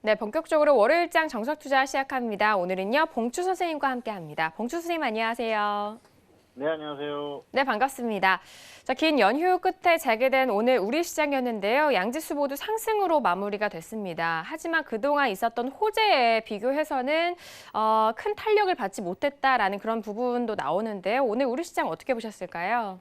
네, 본격적으로 월요일장 정석 투자 시작합니다. 오늘은요, 봉추 선생님과 함께합니다. 봉추 선생님 안녕하세요. 네, 안녕하세요. 네, 반갑습니다. 자, 긴 연휴 끝에 재개된 오늘 우리 시장이었는데요. 양지수 모두 상승으로 마무리가 됐습니다. 하지만 그동안 있었던 호재에 비교해서는 큰 탄력을 받지 못했다라는 그런 부분도 나오는데요. 오늘 우리 시장 어떻게 보셨을까요?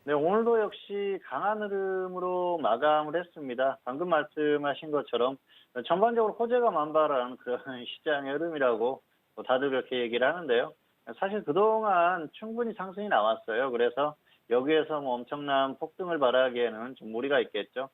네, 오늘도 역시 강한 흐름으로 마감을 했습니다. 방금 말씀하신 것처럼 전반적으로 호재가 만발한 그런 시장의 흐름이라고 다들 그렇게 얘기를 하는데요. 사실 그동안 충분히 상승이 나왔어요. 그래서 여기에서 뭐 엄청난 폭등을 바라기에는 좀 무리가 있겠죠.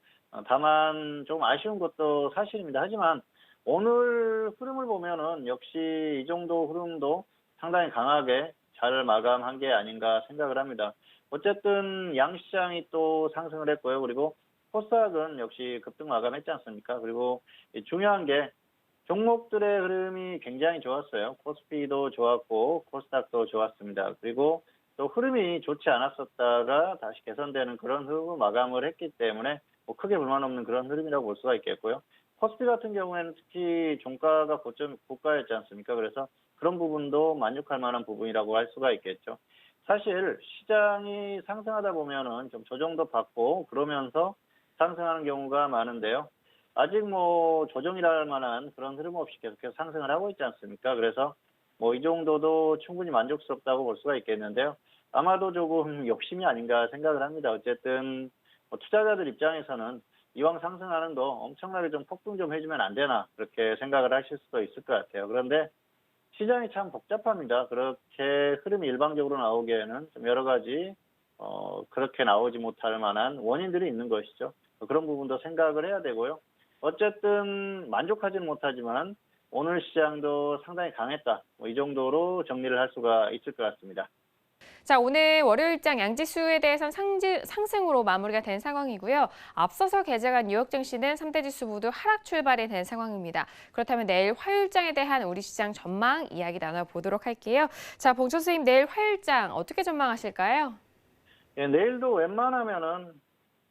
다만 좀 아쉬운 것도 사실입니다. 하지만 오늘 흐름을 보면은 역시 이 정도 흐름도 상당히 강하게 잘 마감한 게 아닌가 생각을 합니다. 어쨌든 양시장이 또 상승을 했고요. 그리고 코스닥은 역시 급등 마감했지 않습니까? 그리고 중요한 게 종목들의 흐름이 굉장히 좋았어요. 코스피도 좋았고 코스닥도 좋았습니다. 그리고 또 흐름이 좋지 않았었다가 다시 개선되는 그런 흐름을 마감을 했기 때문에 뭐 크게 불만 없는 그런 흐름이라고 볼 수가 있겠고요. 코스피 같은 경우에는 특히 종가가 고가였지 않습니까? 그래서 그런 부분도 만족할 만한 부분이라고 할 수가 있겠죠. 사실 시장이 상승하다 보면은 좀 조정도 받고 그러면서 상승하는 경우가 많은데요. 아직 뭐 조정이랄 만한 그런 흐름 없이 계속해서 상승을 하고 있지 않습니까? 그래서 뭐 이 정도도 충분히 만족스럽다고 볼 수가 있겠는데요. 아마도 조금 욕심이 아닌가 생각을 합니다. 어쨌든 뭐 투자자들 입장에서는 이왕 상승하는 거 엄청나게 좀 폭등 좀 해주면 안 되나 그렇게 생각을 하실 수도 있을 것 같아요. 그런데 시장이 참 복잡합니다. 그렇게 흐름이 일방적으로 나오기에는 좀 여러 가지 그렇게 나오지 못할 만한 원인들이 있는 것이죠. 그런 부분도 생각을 해야 되고요. 어쨌든 만족하지는 못하지만 오늘 시장도 상당히 강했다. 뭐 이 정도로 정리를 할 수가 있을 것 같습니다. 자, 오늘 월요일장 양지수에 대해선 상승으로 마무리가 된 상황이고요. 앞서서 개장한 뉴욕 증시는 3대 지수 모두 하락 출발이 된 상황입니다. 그렇다면 내일 화요일장에 대한 우리 시장 전망 이야기 나눠보도록 할게요. 자, 봉 선생님 내일 화요일장 어떻게 전망하실까요? 예, 내일도 웬만하면은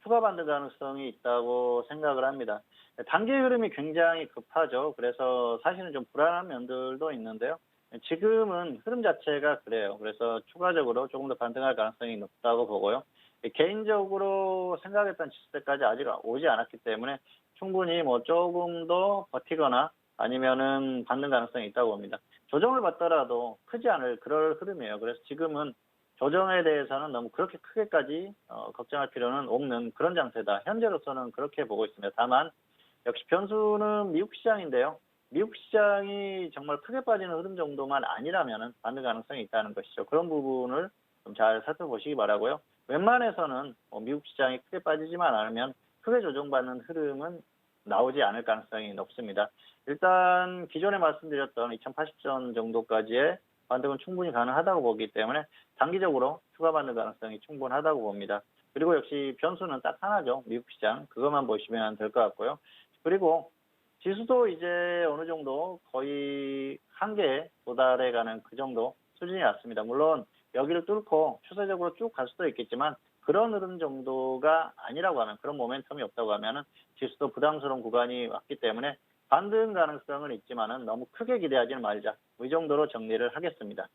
추가받는 가능성이 있다고 생각을 합니다. 단기 흐름이 굉장히 급하죠. 그래서 사실은 좀 불안한 면들도 있는데요. 지금은 흐름 자체가 그래요. 그래서 추가적으로 조금 더 반등할 가능성이 높다고 보고요. 개인적으로 생각했던 지수대까지 아직 오지 않았기 때문에 충분히 뭐 조금 더 버티거나 아니면은 받는 가능성이 있다고 봅니다. 조정을 받더라도 크지 않을 그럴 흐름이에요. 그래서 지금은 조정에 대해서는 너무 그렇게 크게까지 걱정할 필요는 없는 그런 장세다. 현재로서는 그렇게 보고 있습니다. 다만 역시 변수는 미국 시장인데요. 미국 시장이 정말 크게 빠지는 흐름 정도만 아니라면 받는 가능성이 있다는 것이죠. 그런 부분을 좀 잘 살펴보시기 바라고요. 웬만해서는 미국 시장이 크게 빠지지만 않으면 크게 조정받는 흐름은 나오지 않을 가능성이 높습니다. 일단 기존에 말씀드렸던 2080선 정도까지의 반등은 충분히 가능하다고 보기 때문에 단기적으로 추가받는 가능성이 충분하다고 봅니다. 그리고 역시 변수는 딱 하나죠. 미국 시장. 그것만 보시면 될 것 같고요. 그리고 지수도 이제 어느 정도 거의 한계에 도달해가는 그 정도 수준이 왔습니다. 물론 여기를 뚫고 추세적으로 쭉 갈 수도 있겠지만 그런 흐름 정도가 아니라고 하면 그런 모멘텀이 없다고 하면은 지수도 부담스러운 구간이 왔기 때문에 반등 가능성은 있지만은 너무 크게 기대하지는 말자. 이 정도로 정리를 하겠습니다.